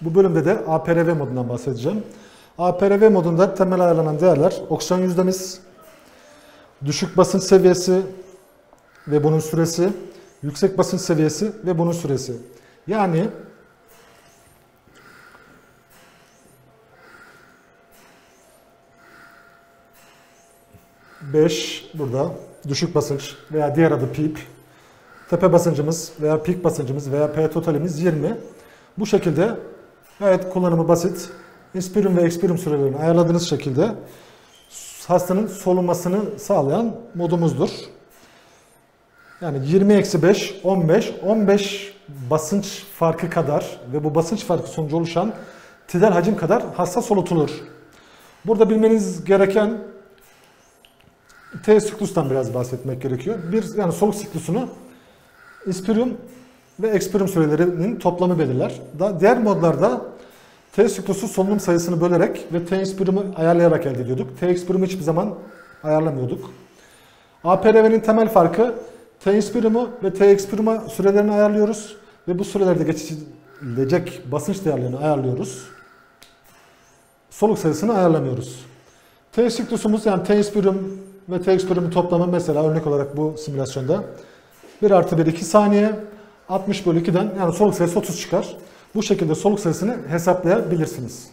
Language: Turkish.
Bu bölümde de APRV modundan bahsedeceğim. APRV modunda temel ayarlanan değerler oksijen yüzdemiz, düşük basınç seviyesi ve bunun süresi, yüksek basınç seviyesi ve bunun süresi. Yani burada düşük basınç veya diğer adı PEEP, tepe basıncımız veya peak basıncımız veya P totalimiz 20. Bu şekilde gayet kullanımı basit. Inspirium ve expirium sürelerini ayarladığınız şekilde hastanın solumasını sağlayan modumuzdur. Yani 20-5, 15 basınç farkı kadar ve bu basınç farkı sonucu oluşan tidal hacim kadar hasta solutulur. Burada bilmeniz gereken T siklustan biraz bahsetmek gerekiyor. Yani soluk siklusunu inspirium ve expirium sürelerinin toplamı belirler. Diğer modlarda T siklusu solunum sayısını bölerek ve T inspirium'u ayarlayarak elde ediyorduk. T expirium'u hiçbir zaman ayarlamıyorduk. APRV'nin temel farkı T inspirium'u ve T expirium'a sürelerini ayarlıyoruz ve bu sürelerde geçilecek basınç değerlerini ayarlıyoruz. Soluk sayısını ayarlamıyoruz. T siklusumuz yani T inspirium ve T expirium'un toplamı mesela örnek olarak bu simülasyonda 1+1 2 saniye 60/2'den yani soluk sayısı 30 çıkar. Bu şekilde soluk sayısını hesaplayabilirsiniz.